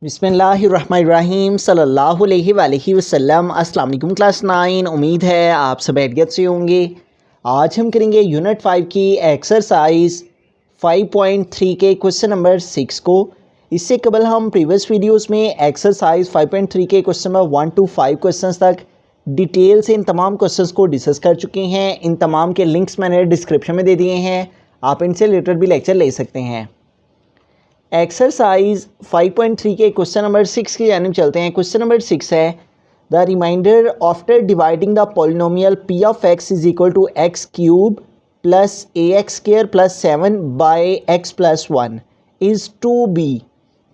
बिस्मिल्लाहिर्रहमानिर्रहीम सल्लल्लाहु अलैहि वसल्लम। अस्सलाम वालेकुम क्लास 9। उम्मीद है आप सब खैरियत से होंगे। आज हम करेंगे यूनिट 5 की एक्सरसाइज 5.3 के क्वेश्चन नंबर 6 को। इससे कबल हम प्रीवियस वीडियोस में एक्सरसाइज 5.3 के क्वेश्चन नंबर 1 to 5 क्वेश्चंस तक डिटेल से इन तमाम क्वेश्चंस को डिस्कस कर चुके हैं। इन तमाम के लिंक्स मैंने डिस्क्रिप्शन में दे दिए हैं, आप इनसे रिलेटेड भी लेक्चर ले सकते हैं। एक्सरसाइज 5.3 के क्वेश्चन नंबर 6 की जानिब चलते हैं। क्वेश्चन नंबर 6 है the remainder after dividing the polynomial p of x is equal to x cube plus a x square plus 7 by x plus 1 is to be.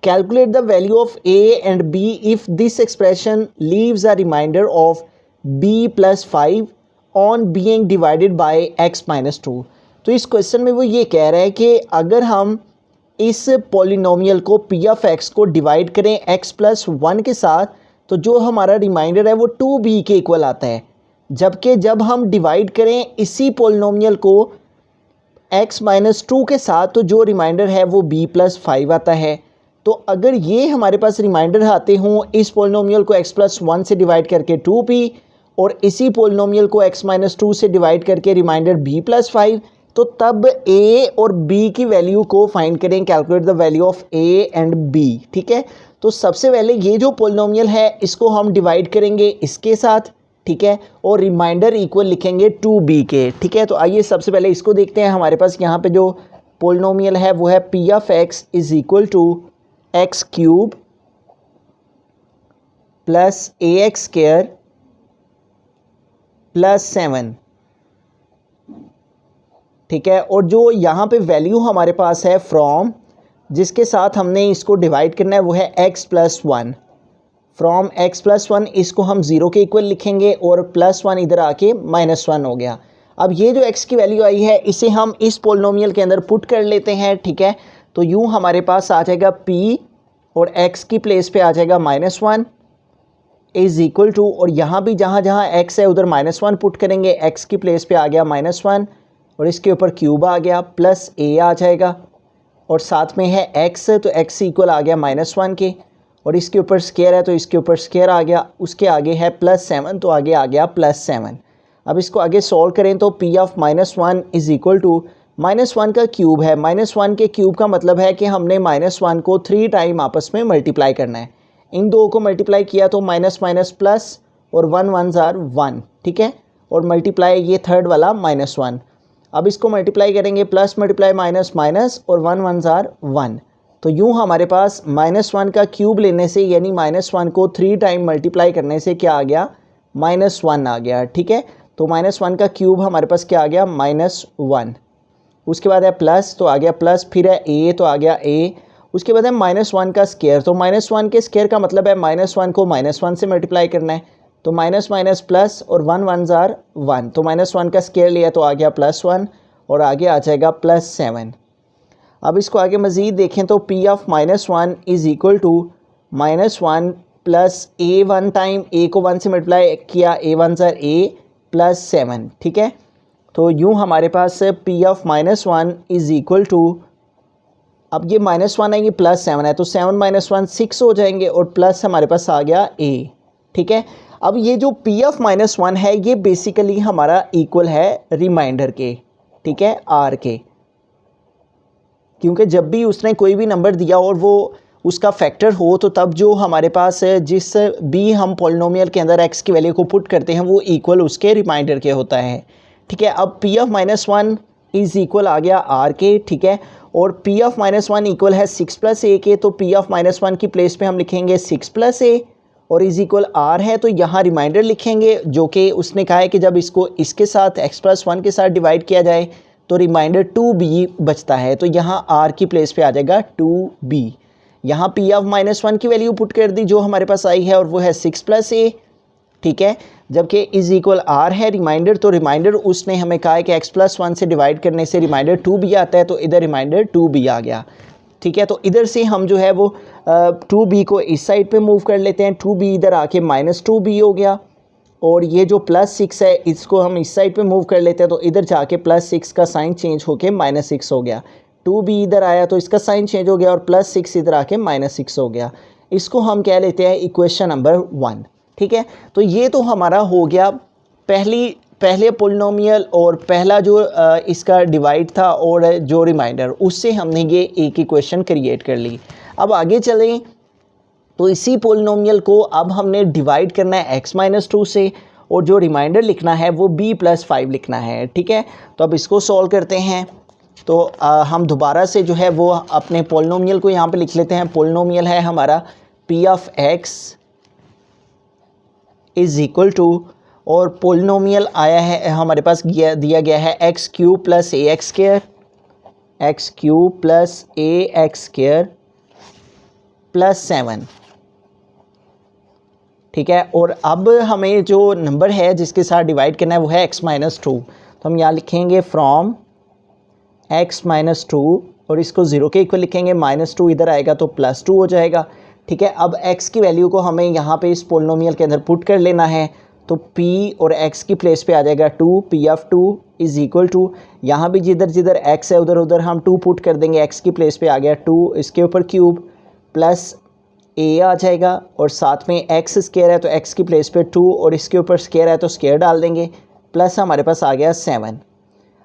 Calculate the value of a and b if this expression leaves a remainder of b plus 5 on being divided by x minus 2। तो इस question में वो ये कह रहा है कि अगर हम इस पॉलिनोमियल को पी ऑफ एक्स को डिवाइड करें एक्स प्लस 1 के साथ, तो जो हमारा रिमाइंडर है वो 2b के इक्वल आता है। जबकि जब हम डिवाइड करें इसी पॉलिनोमियल को x माइनस 2 के साथ, तो जो रिमाइंडर है वो b प्लस 5 आता है। तो अगर ये हमारे पास रिमाइंडर आते हों इस पॉलिनोमियल को x प्लस 1 से डिवाइड करके 2b और इसी पॉलिनोमियल को x माइनस 2 से डिवाइड करके रिमाइंडर b प्लस 5, तो तब a और b की वैल्यू को फाइंड करें। Calculate the value of a and b। ठीक है, तो सबसे पहले ये जो पॉलिनोमियल है इसको हम डिवाइड करेंगे इसके साथ, ठीक है, और रिमाइंडर इक्वल लिखेंगे 2b के। ठीक है, तो आइए सबसे पहले इसको देखते हैं। हमारे पास यहाँ पे जो पॉलिनोमियल है वो है p of x is equal to x cube plus a x square plus 7। ठीक है, और जो यहाँ पे वैल्यू हमारे पास है फ्रॉम, जिसके साथ हमने इसको डिवाइड करना है वो है x plus 1। From x plus 1 इसको हम 0 के इक्वल लिखेंगे और प्लस 1 इधर आके माइनस 1 हो गया। अब ये जो x की वैल्यू आई है इसे हम इस पोलिनोमियल के अंदर पुट कर लेते हैं। ठीक है, तो यूँ हमारे पास आ जाएगा p और x की प्लेस पे आ जाएगा -1 इज़ इक्वल टू, और यहाँ भी जहाँ जहाँ x है उधर -1 पुट करेंगे, x की प्लेस पे आ गया -1 और इसके ऊपर क्यूब आ गया प्लस a आ जाएगा और साथ में है x, तो x इक्वल आ गया -1 के, और इसके ऊपर स्क्वायर है तो इसके ऊपर स्क्वायर आ गया, उसके आगे है +7 तो आगे आ गया +7। अब इसको आगे सॉल्व करें तो p of -1 is equal to -1 का क्यूब है। -1 के क्यूब का मतलब है कि हमने -1 को 3 टाइम आपस में मल्टीप्लाई करना है। इन दो को मल्टीप्लाई किया तो माइनस माइनस प्लस और 1 1 आर 1। ठीक है, और मल्टीप्लाई ये थर्ड वाला -1। अब इसको मल्टीप्लाई करेंगे, प्लस मल्टीप्लाई माइनस माइनस और 1 1 आर 1। तो यूँ हमारे पास -1 का क्यूब लेने से यानी -1 को 3 टाइम मल्टीप्लाई करने से क्या आ गया, -1 आ गया। ठीक है, तो -1 का क्यूब हमारे पास क्या आ गया, -1। उसके बाद है प्लस तो आ गया प्लस, फिर है a तो आ गया a, उसके बाद है -1 का स्क्वायर, तो -1 के स्क्वायर का मतलब है -1 को -1 से मल्टीप्लाई करना है, तो माइनस माइनस प्लस और 1 1 आर 1, तो -1 का स्क्वायर लिया तो आ गया +1 और आगे आ जाएगा +7। अब इसको आगे मज़ीद देखें तो p of -1 is equal to -1 plus a1 time a को 1 से मल्टीप्लाई किया, a 1 आर a प्लस 7। ठीक है, तो यूँ हमारे पास p of -1 is equal to, अब ये -1 है ये +7 है तो 7 - 1 6 हो जाएंगे और प्लस हमारे पास आ गया a। ठीक है, अब ये जो p ऑफ -1 है ये बेसिकली हमारा इक्वल है रिमाइंडर के, ठीक है, r के, क्योंकि जब भी उसने कोई भी नंबर दिया और वो उसका फैक्टर हो तो तब जो हमारे पास जिस भी हम पॉलिनोमियल के अंदर x की वैल्यू को पुट करते हैं वो इक्वल उसके रिमाइंडर के होता है। ठीक है, अब p ऑफ -1 इज़ इक्वल आ गया r के। ठीक है, और p ऑफ -1 इक्वल है 6 + a के, तो p ऑफ -1 की प्लेस पे हम लिखेंगे 6 + a और इज़ इक्वल r है तो यहाँ रिमाइंडर लिखेंगे, जो कि उसने कहा है कि जब इसको इसके साथ x प्लस 1 के साथ डिवाइड किया जाए तो रिमाइंडर 2b बचता है, तो यहाँ r की प्लेस पे आ जाएगा 2b। यहाँ p ऑफ -1 की वैल्यू पुट कर दी जो हमारे पास आई है और वो है 6 + a। ठीक है, जबकि इज़ इक्वल r है रिमाइंडर, तो रिमाइंडर उसने हमें कहा है कि x प्लस 1 से डिवाइड करने से रिमाइंडर 2b आता है, तो इधर रिमाइंडर 2b आ गया। ठीक है, तो इधर से हम जो है वो 2b को इस साइड पे मूव कर लेते हैं, 2b इधर आके -2b हो गया, और ये जो +6 है इसको हम इस साइड पे मूव कर लेते हैं, तो इधर जाके +6 का साइन चेंज होके -6 हो गया। 2b इधर आया तो इसका साइन चेंज हो गया और +6 इधर आके -6 हो गया। इसको हम कह लेते हैं इक्वेशन नंबर 1। ठीक है, तो ये तो हमारा हो गया पहले पोलिनोमियल और पहला जो इसका डिवाइड था और जो रिमाइंडर, उससे हमने ये एक इक्वेशन क्रिएट कर ली। अब आगे चलें तो इसी पोलिनोमियल को अब हमने डिवाइड करना है x-2 से और जो रिमाइंडर लिखना है वो b+5 लिखना है। ठीक है, तो अब इसको सॉल्व करते हैं। तो हम दोबारा से जो है वो अपने पोलिनोमियल को यहाँ पे लिख लेते हैं। पोलिनोमियल है हमारा p of x is equal to, और पोलिनोमियल आया है हमारे पास दिया गया है x³ + ax² + 7। ठीक है, और अब हमें जो नंबर है जिसके साथ डिवाइड करना है वो है x-2। तो हम यहाँ लिखेंगे फ्रॉम x-2 और इसको 0 के इक्वल लिखेंगे। -2 इधर आएगा तो +2 हो जाएगा। ठीक है, अब x की वैल्यू को हमें यहाँ पे इस पोलिनोमियल के अंदर पुट कर लेना है। तो p और x की प्लेस पे आ जाएगा 2, p of 2 is equal to, यहाँ भी जिधर x है उधर हम 2 पुट कर देंगे। x की प्लेस पे आ गया 2, इसके ऊपर क्यूब प्लस a आ जाएगा और साथ में x² है तो x की प्लेस पे 2 और इसके ऊपर स्क्वायर है तो स्क्वायर डाल देंगे, प्लस हमारे पास आ गया 7।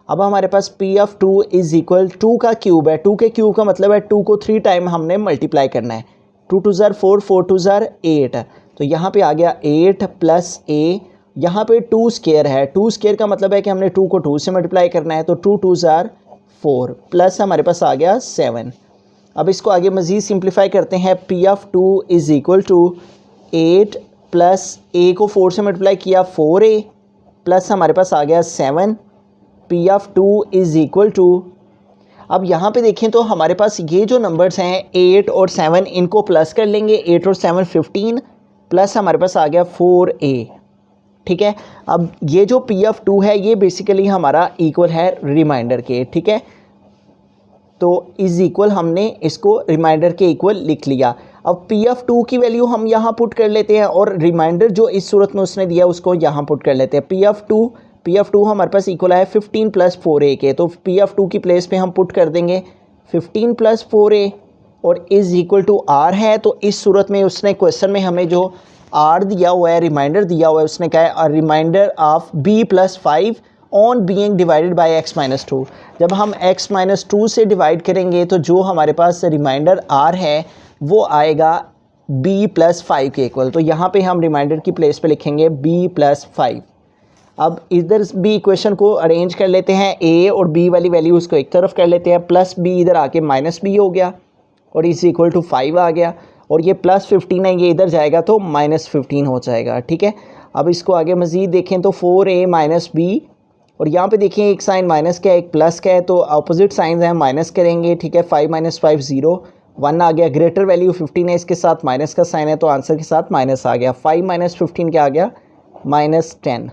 अब हमारे पास p ऑफ 2 इज़ इक्वल 2 का क्यूब है। 2 के क्यूब का मतलब है 2 को 3 टाइम हमने मल्टीप्लाई करना है। 2 2 ज़ार 4, 4 2 ज़ार 8, तो यहाँ पे आ गया 8 प्लस a, यहाँ पे 2 स्क्वायर है। 2 स्क्वायर का मतलब है कि हमने 2 को 2 से मल्टीप्लाई करना है, तो 2 2 ज़ार 4 प्लस हमारे पास आ गया 7। अब इसको आगे मज़ीद सिंप्लीफाई करते हैं। p of 2 is equal to 8 plus a को 4 से मल्टीप्लाई किया 4a प्लस हमारे पास आ गया 7। p of 2 is equal to, अब यहाँ पे देखें तो हमारे पास ये जो नंबर्स हैं 8 और 7, इनको प्लस कर लेंगे। 8 और 7 15 प्लस हमारे पास आ गया 4a। ठीक है, अब ये जो p ऑफ 2 है ये बेसिकली हमारा इक्वल है रिमाइंडर के। ठीक है, तो इज़ इक्वल हमने इसको रिमाइंडर के इक्वल लिख लिया। अब p ऑफ 2 की वैल्यू हम यहाँ पुट कर लेते हैं और रिमाइंडर जो इस सूरत में उसने दिया उसको यहाँ पुट कर लेते हैं। p ऑफ 2 हमारे पास इक्वल है 15 + 4a के, तो p ऑफ 2 की प्लेस पे हम पुट कर देंगे 15 + 4a और इज़ इक्वल टू r है। तो इस सूरत में उसने क्वेश्चन में हमें जो r दिया हुआ है, रिमाइंडर दिया हुआ है, उसने कहा है remainder of b+5 on being divided by x-2। जब हम x-2 से डिवाइड करेंगे तो जो हमारे पास रिमाइंडर r है वो आएगा b+5 के इक्वल। तो यहाँ पे हम रिमाइंडर की प्लेस पे लिखेंगे b+5। अब इधर भी इक्वेशन को अरेंज कर लेते हैं। a और b वाली वैल्यूज़ को एक तरफ कर लेते हैं, प्लस b इधर आके -b हो गया और इज़ इक्वल टू 5 आ गया, और ये +15 है, ये इधर जाएगा तो -15 हो जाएगा। ठीक है, अब इसको आगे मज़ीद देखें तो 4a - b, और यहाँ पे देखें एक साइन माइनस का है एक प्लस का है, तो अपोजिट साइन है माइनस करेंगे। ठीक है, 5 - 5 0, 1 आ गया। ग्रेटर वैल्यू 15 है, इसके साथ माइनस का साइन है तो आंसर के साथ माइनस आ गया। 5 - 15 क्या आ गया, -10,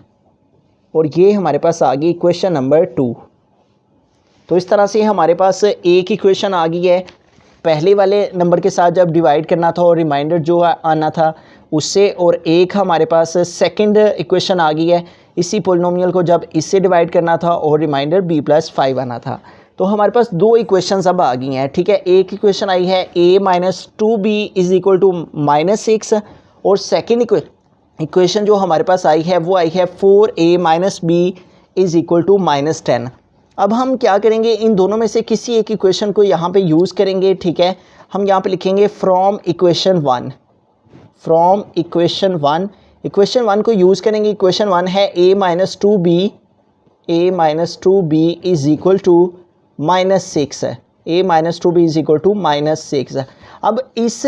और ये हमारे पास आ गई इक्वेशन नंबर 2। तो इस तरह से हमारे पास एक इक्वेशन आ गई है पहले वाले नंबर के साथ जब डिवाइड करना था और रिमाइंडर जो आना था उससे, और एक हमारे पास सेकंड इक्वेशन आ गई है इसी पोलिनोमियल को जब इससे डिवाइड करना था और रिमाइंडर b+5 आना था। तो हमारे पास 2 इक्वेशंस अब आ गई हैं। ठीक है, एक इक्वेशन आई है a - 2b is equal to -6, और सेकेंड इक्वेशन जो हमारे पास आई है वो आई है 4a - b is equal to -10। अब हम क्या करेंगे, इन दोनों में से किसी एक इक्वेशन को यहाँ पे यूज़ करेंगे। ठीक है, हम यहाँ पे लिखेंगे from equation 1। From equation 1, equation 1 को यूज़ करेंगे। इक्वेशन 1 है a - 2b is equal to -6 है। a - 2b is equal to -6। अब इस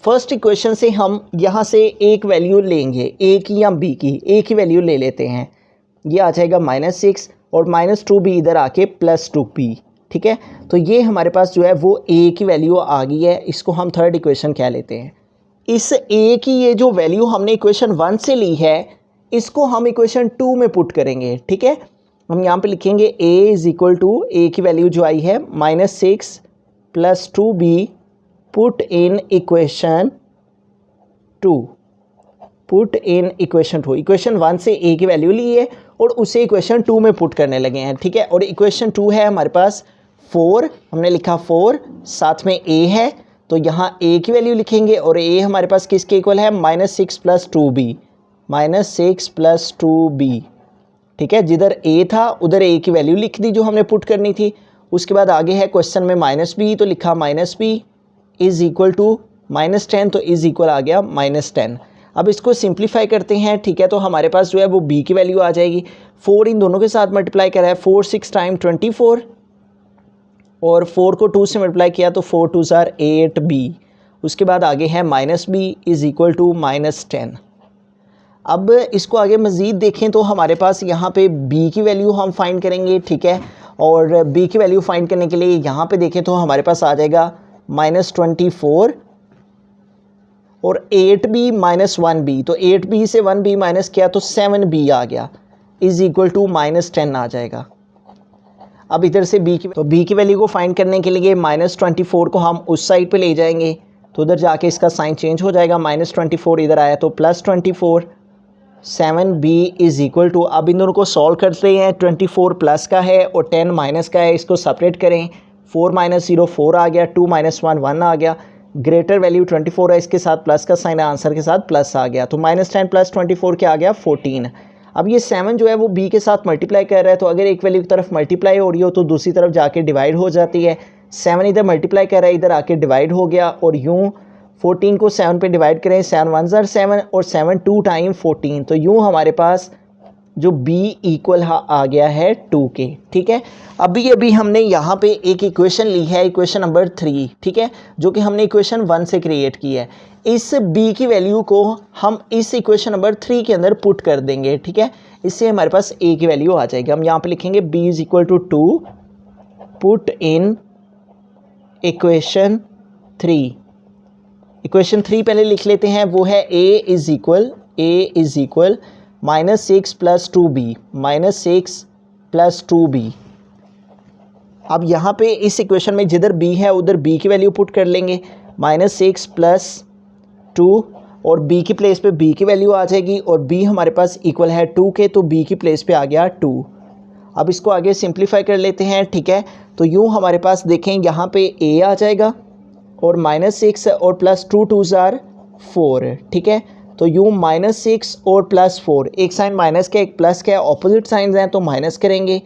फर्स्ट इक्वेशन से हम यहाँ से एक वैल्यू लेंगे, a की या b की, a की वैल्यू ले लेते हैं, ये आ जाएगा -6 और -2b इधर आके +2b। ठीक है, तो ये हमारे पास जो है वो a की वैल्यू आ गई है, इसको हम थर्ड इक्वेशन कह लेते हैं। इस a की ये जो वैल्यू हमने इक्वेशन 1 से ली है इसको हम इक्वेशन 2 में पुट करेंगे। ठीक है, हम यहाँ पे लिखेंगे a is equal to, a की वैल्यू जो आई है -6 + 2b put in equation 2। Put in equation 2, equation 1 से a की वैल्यू ली है और उसे इक्वेशन 2 में पुट करने लगे हैं। ठीक है, और इक्वेशन 2 है हमारे पास 4, हमने लिखा 4, साथ में a है तो यहाँ a की वैल्यू लिखेंगे और a हमारे पास किसके इक्वल है -6 + 2b, -6 + 2b। ठीक है, जिधर a था उधर a की वैल्यू लिख दी जो हमने पुट करनी थी। उसके बाद आगे है क्वेश्चन में -b, तो लिखा -b इज़ इक्वल टू -10, तो इज़ इक्वल आ गया -10। अब इसको सिंप्लीफाई करते हैं। ठीक है, तो हमारे पास जो है वो b की वैल्यू आ जाएगी। 4 इन दोनों के साथ मल्टीप्लाई करा है, 4 6 टाइम 24 और 4 को 2 से मल्टीप्लाई किया तो 4 2 ज़ार 8b। उसके बाद आगे है -b इज़ इक्वल टू -10। अब इसको आगे मज़ीद देखें तो हमारे पास यहाँ पे b की वैल्यू हम फाइंड करेंगे। ठीक है, और b की वैल्यू फाइंड करने के लिए यहाँ पे देखें तो हमारे पास आ जाएगा -24 और 8b -1b, तो 8b से 1b माइनस किया तो 7b आ गया, इज़ इक्वल टू -10 आ जाएगा। अब इधर से b की वैल्यू को फाइंड करने के लिए -24 को हम उस साइड पे ले जाएंगे, तो उधर जाके इसका साइन चेंज हो जाएगा। -24 इधर आया तो +24, 7b इज़ इक्वल टू, अब इन दोनों को सॉल्व करते हैं। 24 प्लस का है और 10 माइनस का है, इसको सेपरेट करें। 4 - 0 4 आ गया, 2 - 1 1 आ गया। ग्रेटर वैल्यू 24 है, इसके साथ प्लस का साइन है, आंसर के साथ प्लस आ गया, तो -10 + 24 क्या आ गया 14। अब ये 7 जो है वो b के साथ मल्टीप्लाई कर रहा है, तो अगर एक वैल्यू की तरफ मल्टीप्लाई हो रही हो तो दूसरी तरफ जाके डिवाइड हो जाती है। 7 इधर मल्टीप्लाई कर रहा है, इधर आके डिवाइड हो गया, और यूँ 14 को 7 पे डिवाइड करें, 7 1 ज़ार 7 और 7 2 टाइम 14, तो यूँ हमारे पास जो b इक्वल आ गया है 2 के। ठीक है, अभी हमने यहाँ पे एक इक्वेशन ली है, इक्वेशन नंबर 3। ठीक है, जो कि हमने इक्वेशन 1 से क्रिएट की है। इस b की वैल्यू को हम इस इक्वेशन नंबर 3 के अंदर पुट कर देंगे। ठीक है, इससे हमारे पास a की वैल्यू आ जाएगी। हम यहाँ पे लिखेंगे b is equal to 2 put in equation 3। Equation 3 पहले लिख लेते हैं, वो है a is equal -6 + 2b, -6 + 2b। अब यहाँ पे इस इक्वेशन में जिधर b है उधर b की वैल्यू पुट कर लेंगे, -6 + 2, और b की प्लेस पे b की वैल्यू आ जाएगी, और b हमारे पास इक्वल है 2 के, तो b की प्लेस पे आ गया 2। अब इसको आगे सिंप्लीफाई कर लेते हैं। ठीक है, तो यूँ हमारे पास देखें यहाँ पे a आ जाएगा और -6 और +2 2 ज़ार 4। ठीक है, तो यूँ -6 और +4, एक साइन माइनस का एक प्लस का, ऑपोजिट साइंस हैं तो माइनस करेंगे।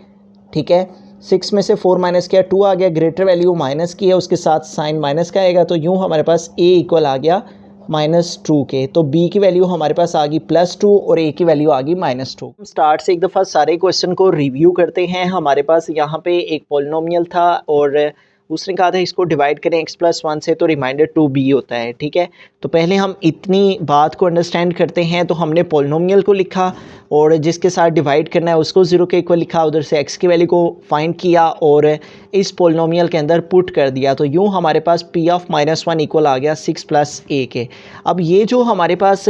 ठीक है, 6 में से 4 माइनस किया 2 आ गया, ग्रेटर वैल्यू माइनस की है, उसके साथ साइन माइनस का आएगा, तो यूँ हमारे पास a इक्वल आ गया -2 के। तो b की वैल्यू हमारे पास आ गई +2 और a की वैल्यू आ गई -2। हम स्टार्ट से एक दफ़ा सारे क्वेश्चन को रिव्यू करते हैं। हमारे पास यहाँ पे एक पॉलिनोमियल था और उसने कहा था इसको डिवाइड करें x+1 से, तो रिमाइंडर 2b होता है। ठीक है, तो पहले हम इतनी बात को अंडरस्टैंड करते हैं। तो हमने पॉलिनोमियल को लिखा और जिसके साथ डिवाइड करना है उसको 0 के इक्वल लिखा, उधर से x की वैल्यू को फाइंड किया और इस पॉलिनोमियल के अंदर पुट कर दिया, तो यूँ हमारे पास p(-1) इक्वल आ गया 6 + a के। अब ये जो हमारे पास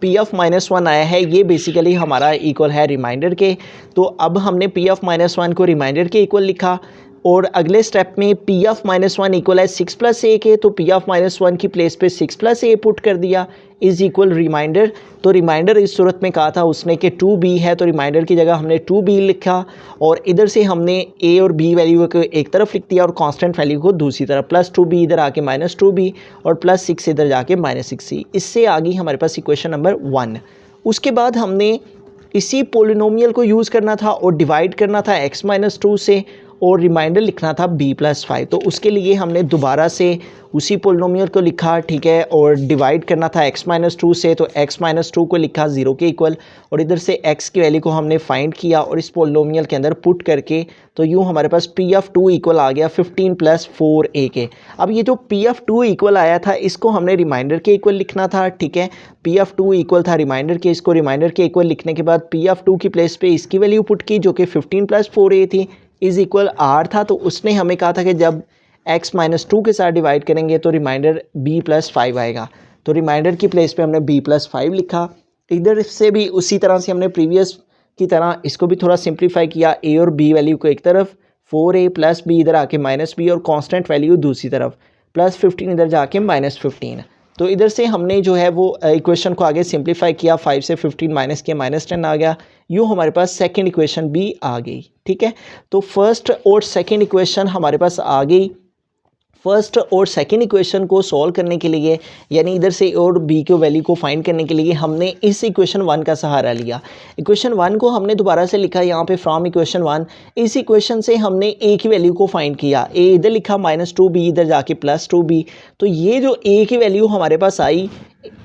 p(-1) आया है ये बेसिकली हमारा इक्वल है रिमाइंडर के। तो अब हमने p(-1) को रिमाइंडर के इक्वल लिखा और अगले स्टेप में p(-1) इक्वल है 6 + a के, तो p(-1) की प्लेस पे 6 + a पुट कर दिया इज़ इक्वल रिमाइंडर। तो रिमाइंडर इस सूरत में कहा था उसने कि 2b है, तो रिमाइंडर की जगह हमने 2b लिखा और इधर से हमने a और b वैल्यू को एक तरफ लिख दिया और कांस्टेंट वैल्यू को दूसरी तरफ, +2b इधर आके -2b और +6 इधर जाके -6c। इससे आ गई हमारे पास इक्वेशन नंबर 1। उसके बाद हमने इसी पोलिनोमियल को यूज़ करना था और डिवाइड करना था x-2 से और रिमाइंडर लिखना था b+5। तो उसके लिए हमने दोबारा से उसी पोलिनोमियल को लिखा। ठीक है, और डिवाइड करना था x-2 से, तो x-2 को लिखा 0 के इक्वल और इधर से x की वैल्यू को हमने फाइंड किया और इस पोलिनोमियल के अंदर पुट करके, तो यूँ हमारे पास p(2) इक्वल आ गया 15 + 4a के। अब ये जो p(2) इक्वल आया था इसको हमने रिमाइंडर के इक्वल लिखना था। ठीक है, p(2) इक्वल था रिमाइंडर के, इसको रिमाइंडर के इक्वल लिखने के बाद p(2) की प्लेस पे इसकी वैल्यू पुट की जो कि 15 + 4a थी, इज़ इक्वल r था। तो उसने हमें कहा था कि जब x-2 के साथ डिवाइड करेंगे तो रिमाइंडर b+5 आएगा, तो रिमाइंडर की प्लेस पे हमने b+5 लिखा। इधर से भी उसी तरह से हमने प्रीवियस की तरह इसको भी थोड़ा सिंप्लीफाई किया, a और b वैल्यू को एक तरफ, 4a + b इधर आके -b और कांस्टेंट वैल्यू दूसरी तरफ, +15 इधर जाके -15। तो इधर से हमने जो है वो इक्वेशन को आगे सिंप्लीफाई किया, 5 से 15 माइनस किया, -10 आ गया। यूँ हमारे पास सेकंड इक्वेशन भी आ गई। ठीक है, तो फर्स्ट और सेकंड इक्वेशन हमारे पास आ गई। फर्स्ट और सेकंड इक्वेशन को सॉल्व करने के लिए, यानी इधर से और बी के वैल्यू को फाइंड करने के लिए हमने इस इक्वेशन 1 का सहारा लिया। इक्वेशन 1 को हमने दोबारा से लिखा यहाँ पे फ्रॉम इक्वेशन 1। इस इक्वेशन से हमने ए की वैल्यू को फाइंड किया। ए इधर लिखा -2b, इधर जाके +2b। तो ये जो ए की वैल्यू हमारे पास आई,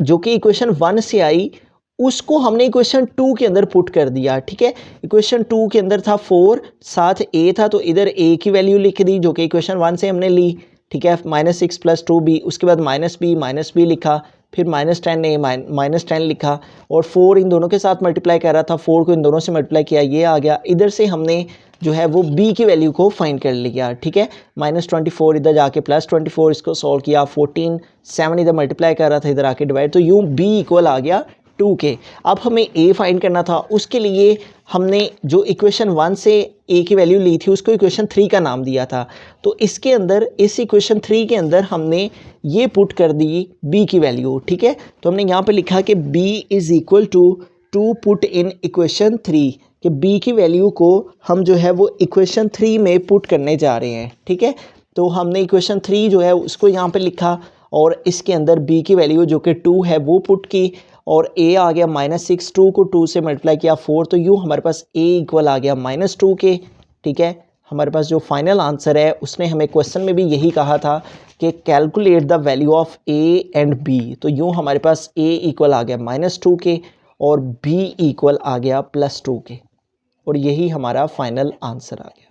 जो कि इक्वेशन 1 से आई, उसको हमने इक्वेशन 2 के अंदर पुट कर दिया। ठीक है, इक्वेशन 2 के अंदर था 4, साथ ए था, तो इधर ए की वैल्यू लिख दी जो कि इक्वेशन 1 से हमने ली। ठीक है, -6 + 2b, उसके बाद -b लिखा, फिर -10a -10 लिखा, और 4 इन दोनों के साथ मल्टीप्लाई कर रहा था, 4 को इन दोनों से मल्टीप्लाई किया, ये आ गया। इधर से हमने जो है वो b की वैल्यू को फाइंड कर लिया। ठीक है, -24 इधर जाके +24, इसको सॉल्व किया, 14, 7 इधर मल्टीप्लाई कर रहा था, इधर आके डिवाइड, तो यूँ b इक्वल आ गया 2 के। अब हमें a फाइंड करना था, उसके लिए हमने जो इक्वेशन 1 से a की वैल्यू ली थी उसको इक्वेशन 3 का नाम दिया था। तो इसके अंदर, इस इक्वेशन 3 के अंदर हमने ये पुट कर दी b की वैल्यू। ठीक है, तो हमने यहाँ पे लिखा कि b = 2 पुट इन इक्वेशन 3, कि b की वैल्यू को हम जो है वो इक्वेशन 3 में पुट करने जा रहे हैं। ठीक है, तो हमने इक्वेशन 3 जो है उसको यहाँ पे लिखा, और इसके अंदर b की वैल्यू जो कि 2 है वो पुट की, और a आ गया -6, 2 को 2 से मल्टीप्लाई किया 4, तो यूँ हमारे पास a इक्वल आ गया -2 के। ठीक है, हमारे पास जो फाइनल आंसर है, उसने हमें क्वेश्चन में भी यही कहा था कि calculate the value of a and b, तो यूँ हमारे पास a इक्वल आ गया -2 के और b इक्वल आ गया +2 के, और यही हमारा फाइनल आंसर आ गया।